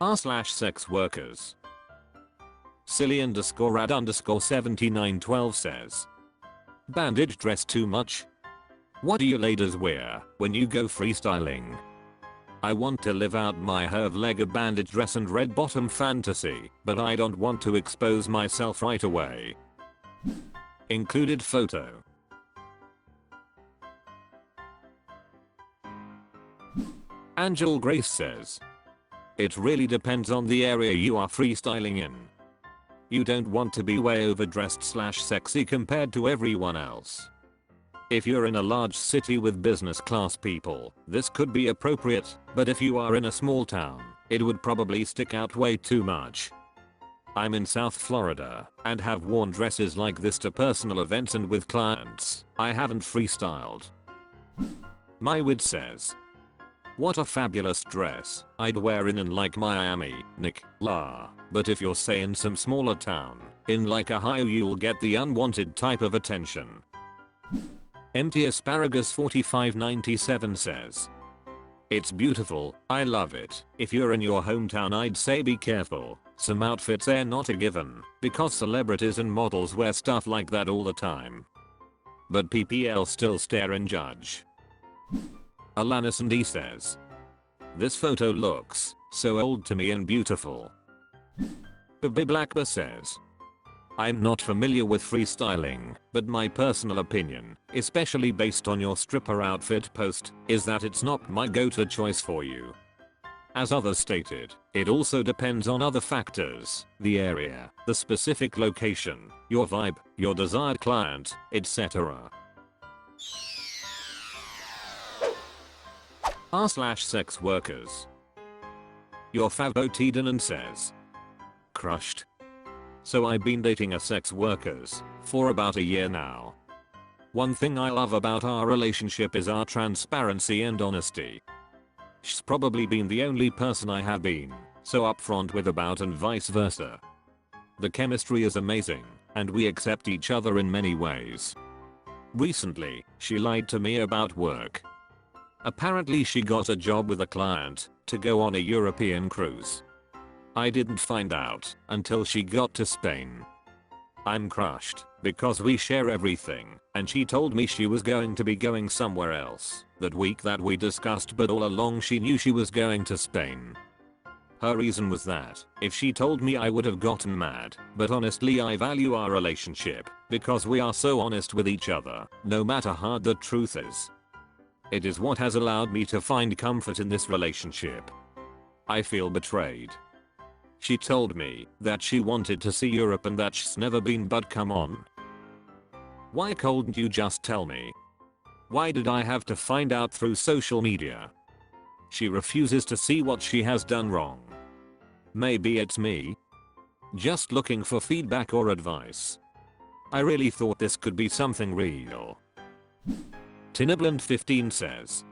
r/sex workers. Silly_rad_7912 says, bandage dress too much? What do you ladies wear when you go freestyling? I want to live out my half-legged bandage dress and red bottom fantasy, but I don't want to expose myself right away. Included photo. Angel Grace says, it really depends on the area you are freestyling in. You don't want to be way overdressed/sexy compared to everyone else. If you're in a large city with business class people, this could be appropriate, but if you are in a small town, it would probably stick out way too much. I'm in South Florida and have worn dresses like this to personal events and with clients. I haven't freestyled. My wid says, what a fabulous dress. I'd wear in like Miami, Nick, la. But if you're say in some smaller town, in like Ohio, you'll get the unwanted type of attention. Empty Asparagus 4597 says, it's beautiful, I love it. If you're in your hometown, I'd say be careful. Some outfits are not a given, because celebrities and models wear stuff like that all the time. But PPL still stare and judge. Alanis and E says, this photo looks so old to me and beautiful. Baby Blackber says, I'm not familiar with freestyling, but my personal opinion, especially based on your stripper outfit post, is that it's not my go-to choice for you. As others stated, it also depends on other factors, the area, the specific location, your vibe, your desired client, etc. r/sex workers. Your Favo Tiedemann says, crushed. So I've been dating a sex workers for about a year now. One thing I love about our relationship is our transparency and honesty. She's probably been the only person I have been so upfront with about, and vice versa. The chemistry is amazing, and we accept each other in many ways. Recently, she lied to me about work. Apparently she got a job with a client to go on a European cruise. I didn't find out until she got to Spain. I'm crushed because we share everything, and she told me she was going to be going somewhere else that week that we discussed, but all along she knew she was going to Spain. Her reason was that if she told me I would have gotten mad, but honestly I value our relationship because we are so honest with each other, no matter how hard the truth is. It is what has allowed me to find comfort in this relationship. I feel betrayed. She told me that she wanted to see Europe and that she's never been, but come on. Why couldn't you just tell me? Why did I have to find out through social media? She refuses to see what she has done wrong. Maybe it's me. Just looking for feedback or advice. I really thought this could be something real. Tinabland 15 says,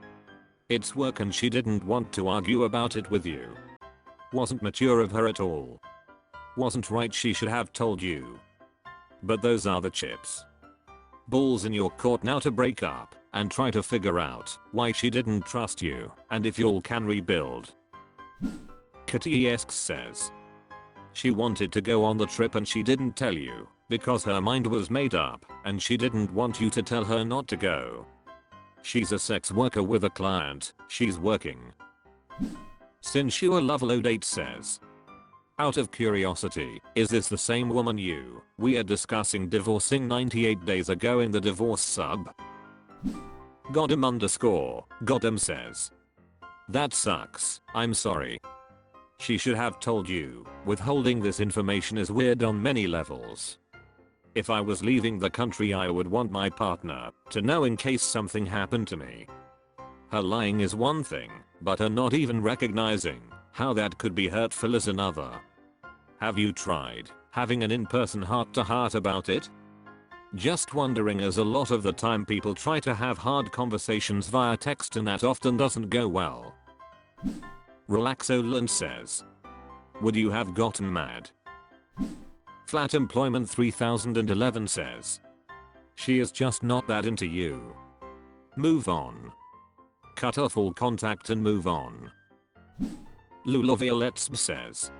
it's work and she didn't want to argue about it with you. Wasn't mature of her at all. Wasn't right, she should have told you. But those are the chips. Balls in your court now to break up and try to figure out why she didn't trust you and if y'all can rebuild. Katiesk says, she wanted to go on the trip and she didn't tell you because her mind was made up and she didn't want you to tell her not to go. She's a sex worker with a client she's working. Sinsure Loveload 8 says, out of curiosity, is this the same woman we are discussing divorcing 98 days ago in the divorce sub? Goddam says, that sucks, I'm sorry. She should have told you. Withholding this information is weird on many levels. If I was leaving the country, I would want my partner to know in case something happened to me. Her lying is one thing, but her not even recognizing how that could be hurtful is another. Have you tried having an in-person heart-to-heart about it? Just wondering, as a lot of the time people try to have hard conversations via text and that often doesn't go well. Relaxoland says, would you have gotten mad? Flat Employment 3011 says, she is just not that into you. Move on. Cut off all contact and move on. Lulovioletsb says.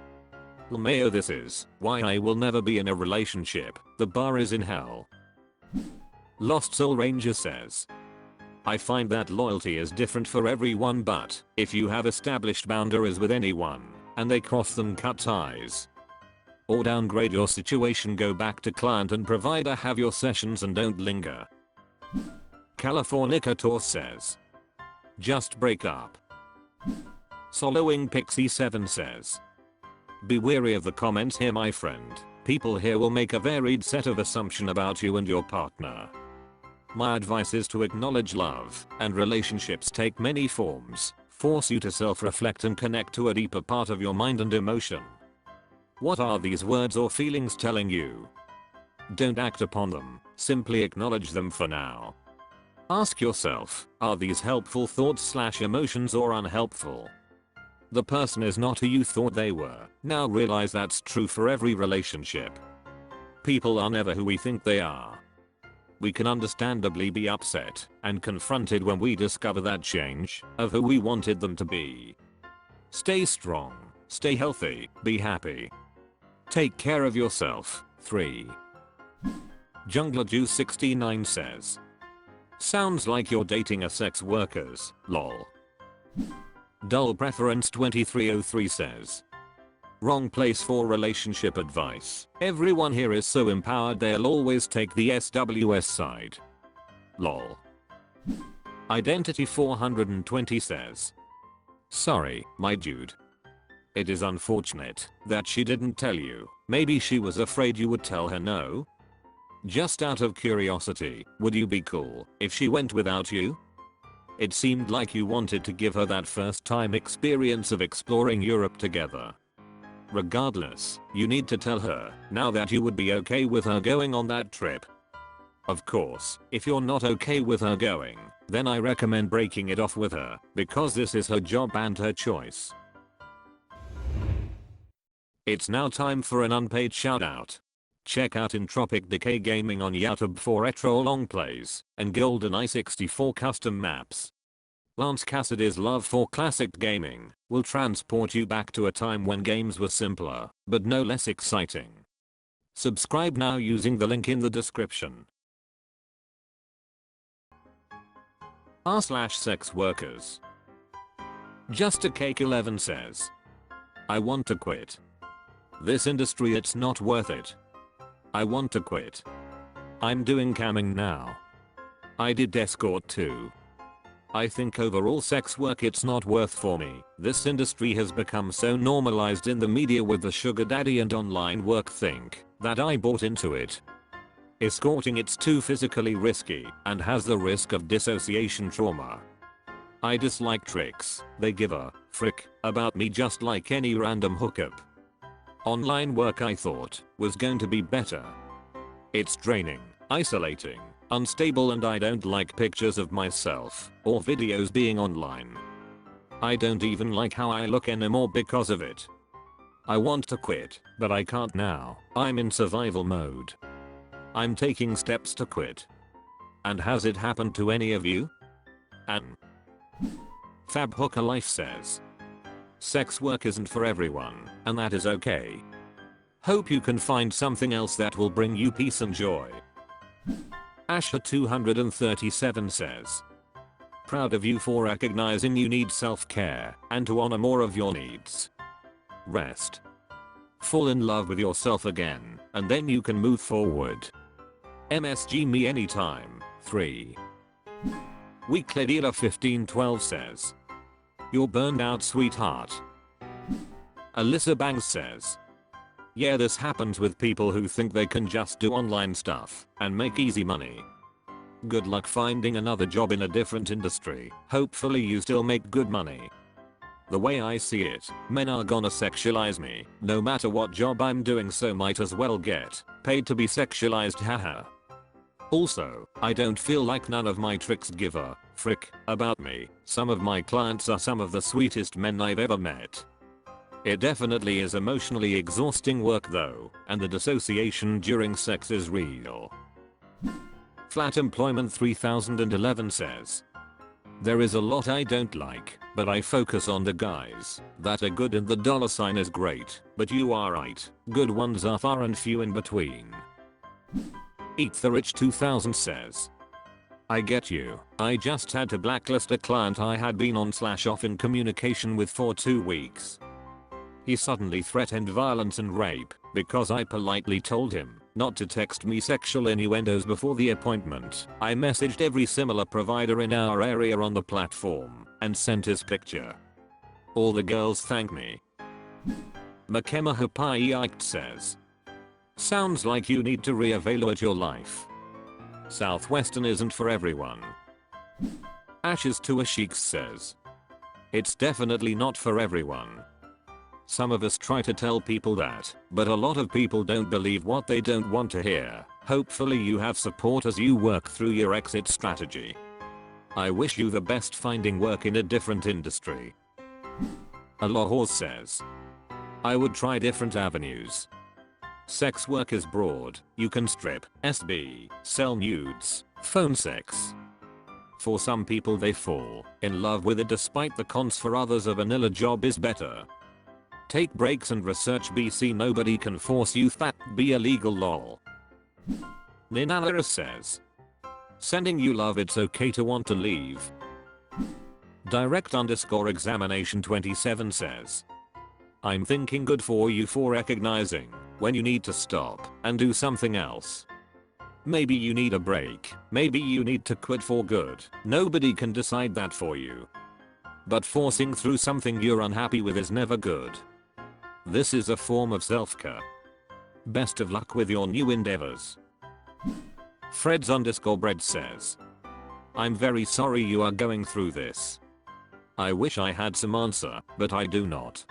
Lmayo, this is why I will never be in a relationship, the bar is in hell. Lost Soul Ranger says. I find that loyalty is different for everyone, but if you have established boundaries with anyone and they cross them, cut ties. Or downgrade your situation, go back to client and provider, have your sessions and don't linger. Californicator says. Just break up. Soloing Pixie 7 says. Be wary of the comments here, my friend. People here will make a varied set of assumptions about you and your partner. My advice is to acknowledge love, and relationships take many forms, force you to self-reflect and connect to a deeper part of your mind and emotion. What are these words or feelings telling you? Don't act upon them, simply acknowledge them for now. Ask yourself, are these helpful thoughts/emotions or unhelpful? The person is not who you thought they were. Now realize that's true for every relationship. People are never who we think they are. We can understandably be upset and confronted when we discover that change of who we wanted them to be. Stay strong, stay healthy, be happy. Take care of yourself. 3. Jungler Juice 69 says. Sounds like you're dating a sex workers, lol. Dull Preference 2303 says. Wrong place for relationship advice. Everyone here is so empowered they'll always take the SWS side. Lol. Identity 420 says. Sorry, my dude. It is unfortunate that she didn't tell you. Maybe she was afraid you would tell her no? Just out of curiosity, would you be cool if she went without you? It seemed like you wanted to give her that first time experience of exploring Europe together. Regardless, you need to tell her now that you would be okay with her going on that trip. Of course, if you're not okay with her going, then I recommend breaking it off with her, because this is her job and her choice. It's now time for an unpaid shoutout. Check out Entropic Decay Gaming on YouTube for retro long plays and GoldenEye 64 custom maps. Lance Cassidy's love for classic gaming will transport you back to a time when games were simpler, but no less exciting. Subscribe now using the link in the description. r/SexWorkers. Just a Cake 11 says. I want to quit. This industry, it's not worth it. I want to quit. I'm doing camming now. I did escort too. I think overall sex work, it's not worth for me. This industry has become so normalized in the media with the sugar daddy and online work think that I bought into it. Escorting, it's too physically risky and has the risk of dissociation trauma. I dislike tricks. They give a frick about me just like any random hookup. Online work I thought was going to be better. It's draining, isolating, unstable, and I don't like pictures of myself or videos being online. I don't even like how I look anymore because of it. I want to quit, but I can't now. I'm in survival mode. I'm taking steps to quit. And has it happened to any of you? An Fab Hooker Life says. Sex work isn't for everyone, and that is okay. Hope you can find something else that will bring you peace and joy. Asher 237 says. Proud of you for recognizing you need self-care and to honor more of your needs. Rest. Fall in love with yourself again, and then you can move forward. MSG me anytime. 3. Weekly Dealer 1512 says. You're burned out, sweetheart. Alyssa Banks says. Yeah, this happens with people who think they can just do online stuff and make easy money. Good luck finding another job in a different industry. Hopefully you still make good money. The way I see it, men are gonna sexualize me no matter what job I'm doing, so might as well get paid to be sexualized, haha. Also, I don't feel like none of my tricks give a frick about me. Some of my clients are some of the sweetest men I've ever met. It definitely is emotionally exhausting work though, and the dissociation during sex is real. Flat Employment 3011 says. There is a lot I don't like, but I focus on the guys that are good and the dollar sign is great, but you are right, good ones are far and few in between. Eat the Rich 2000 says, I get you. I just had to blacklist a client I had been on/off in communication with for 2 weeks. He suddenly threatened violence and rape because I politely told him not to text me sexual innuendos before the appointment. I messaged every similar provider in our area on the platform and sent his picture. All the girls thank me. Makema Hapai says, sounds like you need to reevaluate your life. Southwestern isn't for everyone. Ashes to a Sheik says, it's definitely not for everyone. Some of us try to tell people that, but a lot of people don't believe what they don't want to hear. Hopefully you have support as you work through your exit strategy. I wish you the best finding work in a different industry. Alahor says, I would try different avenues. Sex work is broad. You can strip, SB, sell nudes, phone sex. For some people they fall in love with it despite the cons. For others a vanilla job is better. Take breaks and research. BC nobody can force you fat be illegal lol. Ninala says, sending you love it's okay to want to leave. Direct_examination 27 says, I'm thinking good for you for recognizing when you need to stop and do something else. Maybe you need a break, maybe you need to quit for good. Nobody can decide that for you. But forcing through something you're unhappy with is never good. This is a form of self-care. Best of luck with your new endeavors. Freds_bread says, I'm very sorry you are going through this. I wish I had some answer, but I do not.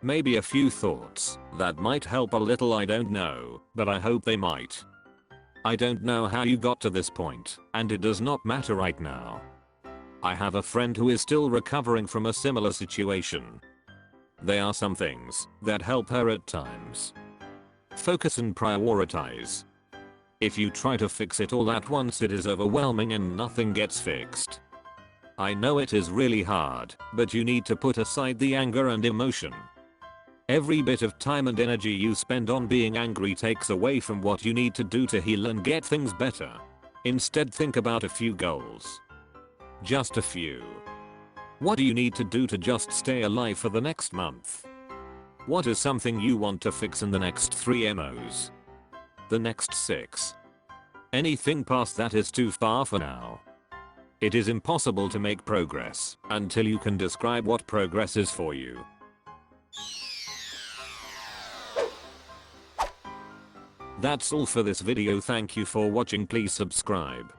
Maybe a few thoughts that might help a little. I don't know, but I hope they might. I don't know how you got to this point, and it does not matter right now. I have a friend who is still recovering from a similar situation. There are some things that help her at times. Focus and prioritize. If you try to fix it all at once it is overwhelming and nothing gets fixed. I know it is really hard, but you need to put aside the anger and emotion. Every bit of time and energy you spend on being angry takes away from what you need to do to heal and get things better. Instead think about a few goals. Just a few. What do you need to do to just stay alive for the next month? What is something you want to fix in the next 3 MOs? The next 6? Anything past that is too far for now. It is impossible to make progress until you can describe what progress is for you. That's all for this video. Thank you for watching. Please subscribe.